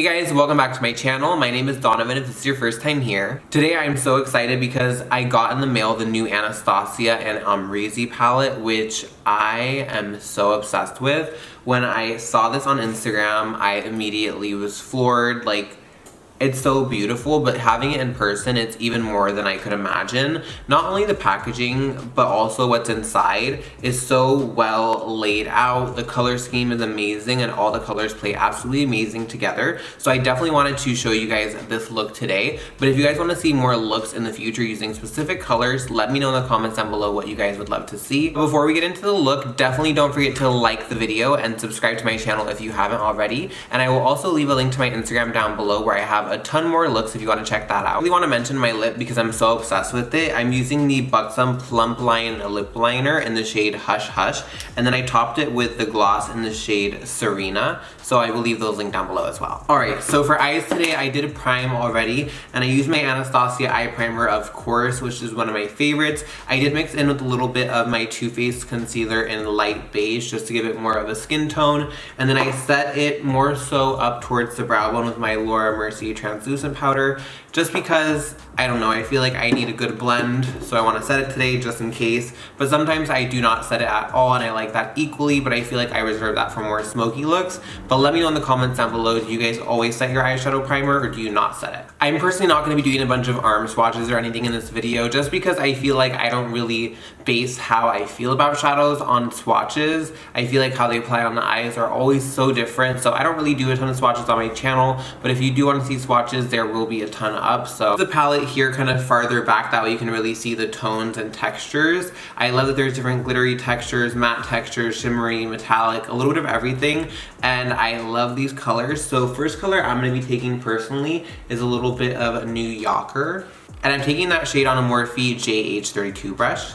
Hey guys, welcome back to my channel. My name is Donovan if this is your first time here. Today I'm so excited because I got in the mail the new Anastasia and Amrezy palette, which I am so obsessed with. When I saw this on Instagram, I immediately was floored. Like, it's so beautiful, but having it in person, it's even more than I could imagine. Not only the packaging, but also what's inside is so well laid out. The color scheme is amazing and all the colors play absolutely amazing together. So I definitely wanted to show you guys this look today. But if you guys want to see more looks in the future using specific colors, let me know in the comments down below what you guys would love to see. But before we get into the look, definitely don't forget to like the video and subscribe to my channel if you haven't already. And I will also leave a link to my Instagram down below where I have a ton more looks if you want to check that out. I really want to mention my lip because I'm so obsessed with it. I'm using the Buxom Plump Line lip liner in the shade Hush Hush, and then I topped it with the gloss in the shade Serena, so I will leave those linked down below as well. Alright, so for eyes today, I did a prime already, and I used my Anastasia eye primer, of course, which is one of my favorites. I did mix in with a little bit of my Too Faced concealer in light beige just to give it more of a skin tone, and then I set it more so up towards the brow bone with my Laura Mercier translucent powder, just because, I don't know, I feel like I need a good blend, so I want to set it today just in case. But sometimes I do not set it at all, and I like that equally, but I feel like I reserve that for more smoky looks. But let me know in the comments down below, do you guys always set your eyeshadow primer, or do you not set it? I'm personally not going to be doing a bunch of arm swatches or anything in this video, just because I feel like I don't really base how I feel about shadows on swatches. I feel like how they apply on the eyes are always so different, so I don't really do a ton of swatches on my channel. But if you do want to see swatches, there will be a ton up. So the palette here kind of farther back, that way you can really see the tones and textures. I love that there's different glittery textures, matte textures, shimmery, metallic, a little bit of everything, and I love these colors. So first color I'm going to be taking personally is a little bit of New Yorker, and I'm taking that shade on a Morphe JH32 brush.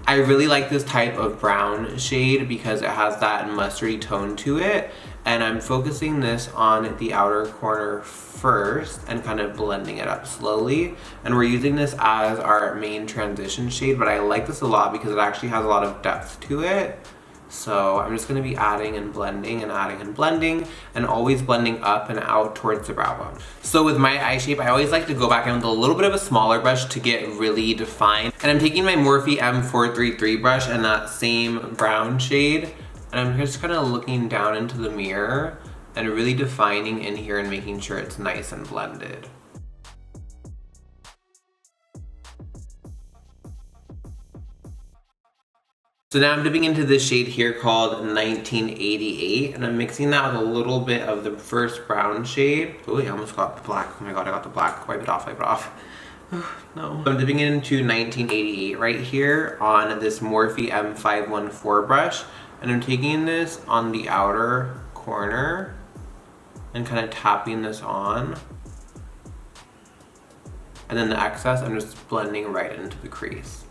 I really like this type of brown shade because it has that mustardy tone to it, and I'm focusing this on the outer corner first and kind of blending it up slowly. And we're using this as our main transition shade, but I like this a lot because it actually has a lot of depth to it. So I'm just going to be adding and blending and adding and blending, and always blending up and out towards the brow bone. So with my eye shape, I always like to go back in with a little bit of a smaller brush to get really defined. And I'm taking my Morphe M433 brush in that same brown shade, and I'm just kind of looking down into the mirror and really defining in here and making sure it's nice and blended. So now I'm dipping into this shade here called 1988, and I'm mixing that with a little bit of the first brown shade. Oh, I almost got the black. Oh my god, I got the black. Wipe it off, wipe it off. No. So I'm dipping into 1988 right here on this Morphe M514 brush, and I'm taking this on the outer corner and kind of tapping this on. And then the excess, I'm just blending right into the crease.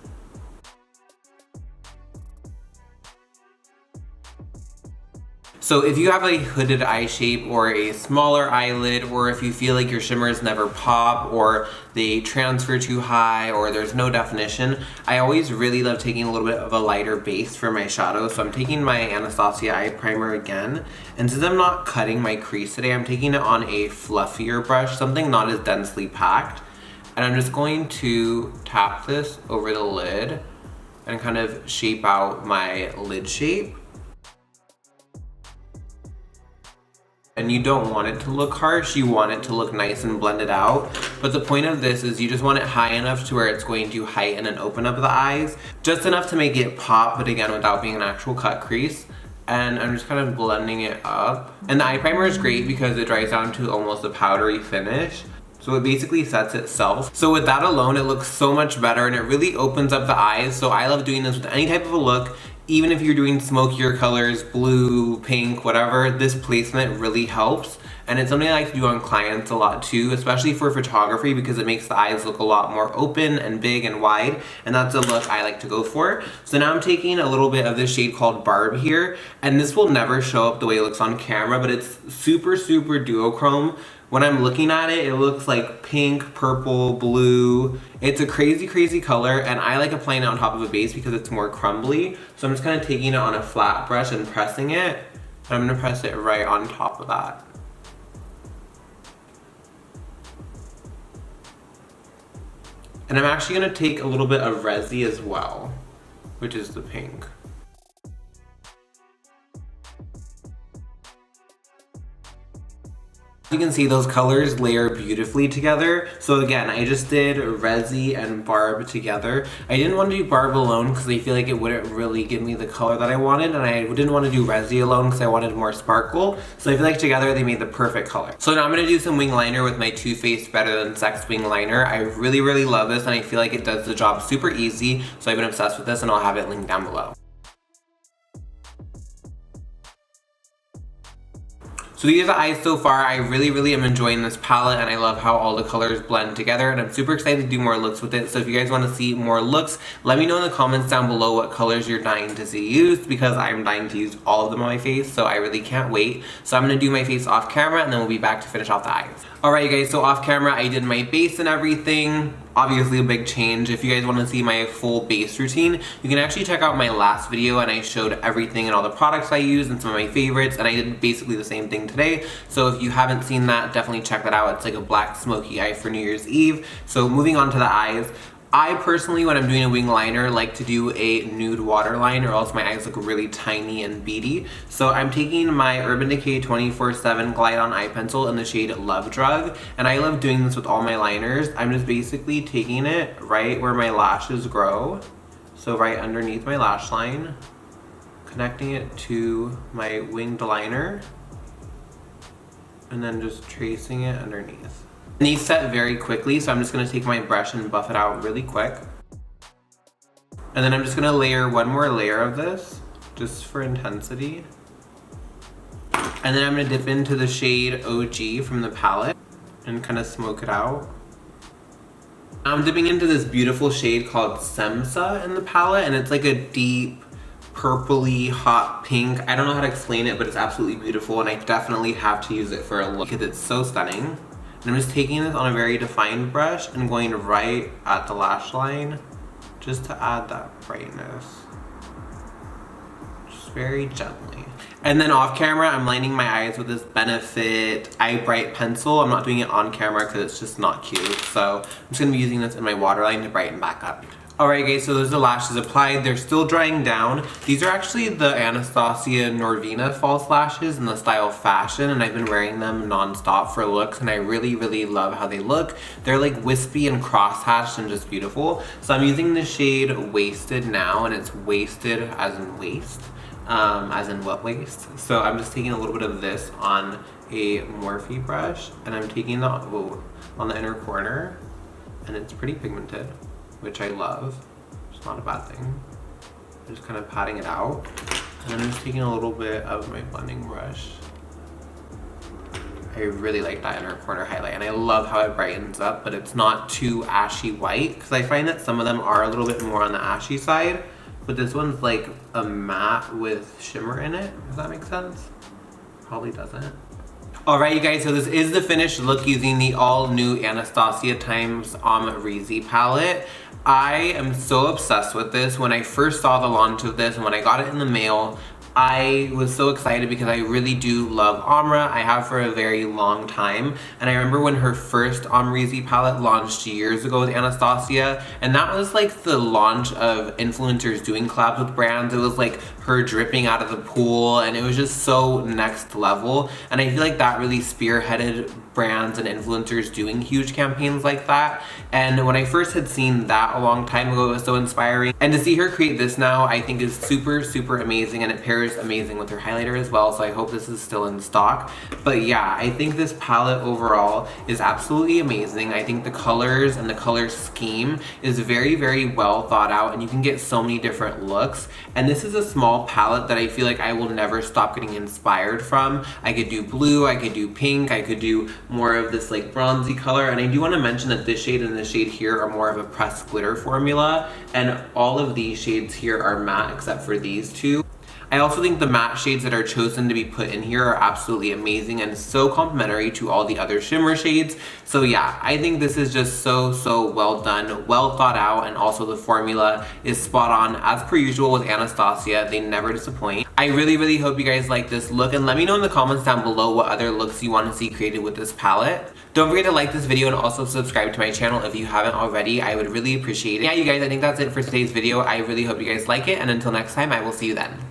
So if you have a hooded eye shape or a smaller eyelid, or if you feel like your shimmers never pop or they transfer too high or there's no definition, I always really love taking a little bit of a lighter base for my shadow. So I'm taking my Anastasia eye primer again, and since I'm not cutting my crease today, I'm taking it on a fluffier brush, something not as densely packed. And I'm just going to tap this over the lid and kind of shape out my lid shape. And you don't want it to look harsh, you want it to look nice and blended out. But the point of this is you just want it high enough to where it's going to heighten and open up the eyes. Just enough to make it pop, but again, without being an actual cut crease. And I'm just kind of blending it up. And the eye primer is great because it dries down to almost a powdery finish. So it basically sets itself. So with that alone, it looks so much better and it really opens up the eyes. So I love doing this with any type of a look. Even if you're doing smokier colors, blue, pink, whatever, this placement really helps. And it's something I like to do on clients a lot too, especially for photography, because it makes the eyes look a lot more open and big and wide. And that's a look I like to go for. So now I'm taking a little bit of this shade called Barb here. And this will never show up the way it looks on camera, but it's super, super duochrome. When I'm looking at it, it looks like pink, purple, blue. It's a crazy, crazy color, and I like applying it on top of a base because it's more crumbly. So I'm just kind of taking it on a flat brush and pressing it. And I'm gonna press it right on top of that. And I'm actually gonna take a little bit of Resi as well, which is the pink. You can see those colors layer beautifully together. So again, I just did Resi and Barb together. I didn't want to do Barb alone because I feel like it wouldn't really give me the color that I wanted, and I didn't want to do Resi alone because I wanted more sparkle. So I feel like together they made the perfect color. So now I'm going to do some wing liner with my Too Faced Better Than Sex wing liner. I really love this, and I feel like it does the job super easy. So I've been obsessed with this, and I'll have it linked down below. So these are the eyes so far. I really am enjoying this palette, and I love how all the colors blend together, and I'm super excited to do more looks with it. So if you guys want to see more looks, let me know in the comments down below what colors you're dying to see used, because I'm dying to use all of them on my face, so I really can't wait. So I'm going to do my face off camera, and then we'll be back to finish off the eyes. Alright guys, so off camera I did my base and everything. Obviously a big change. If you guys want to see my full base routine, you can actually check out my last video, and I showed everything and all the products I used and some of my favorites, and I did basically the same thing today. So if you haven't seen that, definitely check that out. It's like a black smoky eye for New Year's Eve. So moving on to the eyes. I personally, when I'm doing a wing liner, like to do a nude waterline, or else my eyes look really tiny and beady. So I'm taking my Urban Decay 24/7 Glide On Eye Pencil in the shade Love Drug, and I love doing this with all my liners. I'm just basically taking it right where my lashes grow, so right underneath my lash line, connecting it to my winged liner, and then just tracing it underneath. And these set very quickly, so I'm just going to take my brush and buff it out really quick. And then I'm just going to layer one more layer of this, just for intensity. And then I'm going to dip into the shade OG from the palette and kind of smoke it out. I'm dipping into this beautiful shade called Semsa in the palette, and it's like a deep purpley hot pink. I don't know how to explain it, but it's absolutely beautiful, and I definitely have to use it for a look because it's so stunning. And I'm just taking this on a very defined brush and going right at the lash line just to add that brightness. Just very gently. And then off camera, I'm lining my eyes with this Benefit Eye Bright pencil. I'm not doing it on camera because it's just not cute. So I'm just going to be using this in my waterline to brighten back up. Alright guys, so those are the lashes applied. They're still drying down. These are actually the Anastasia Norvina false lashes in the style Fashion, and I've been wearing them non-stop for looks, and I really love how they look. They're like wispy and cross-hatched and just beautiful. So I'm using the shade Wasted now, and it's wasted as in waste, as in what waste. So I'm just taking a little bit of this on a Morphe brush, and I'm taking the on the inner corner, and it's pretty pigmented, which I love. It's not a bad thing. I'm just kind of patting it out. And then I'm just taking a little bit of my blending brush. I really like that inner corner highlight, and I love how it brightens up, but it's not too ashy white, because I find that some of them are a little bit more on the ashy side, but this one's like a matte with shimmer in it. Does that make sense? Probably doesn't. Alright you guys, so this is the finished look using the all new Anastasia times Amrezy palette. I am so obsessed with this. When I first saw the launch of this and when I got it in the mail, I was so excited because I really do love Amra. I have for a very long time, and I remember when her first Amrezy palette launched years ago with Anastasia, and that was like the launch of influencers doing collabs with brands. It was like her dripping out of the pool, and it was just so next level, and I feel like that really spearheaded brands and influencers doing huge campaigns like that. And when I first had seen that a long time ago, it was so inspiring, and to see her create this now I think is super amazing, and it pairs amazing with her highlighter as well, so I hope this is still in stock. But yeah, I think this palette overall is absolutely amazing. I think the colors and the color scheme is very well thought out, and you can get so many different looks, and this is a small palette that I feel like I will never stop getting inspired from. I could do blue, I could do pink, I could do more of this like bronzy color, and I do want to mention that this shade and this shade here are more of a pressed glitter formula, and all of these shades here are matte except for these two. I also think the matte shades that are chosen to be put in here are absolutely amazing and so complementary to all the other shimmer shades. So yeah, I think this is just so well done, well thought out, and also the formula is spot on. As per usual with Anastasia, they never disappoint. I really hope you guys like this look, and let me know in the comments down below what other looks you want to see created with this palette. Don't forget to like this video and also subscribe to my channel if you haven't already. I would really appreciate it. Yeah, you guys, I think that's it for today's video. I really hope you guys like it, and until next time, I will see you then.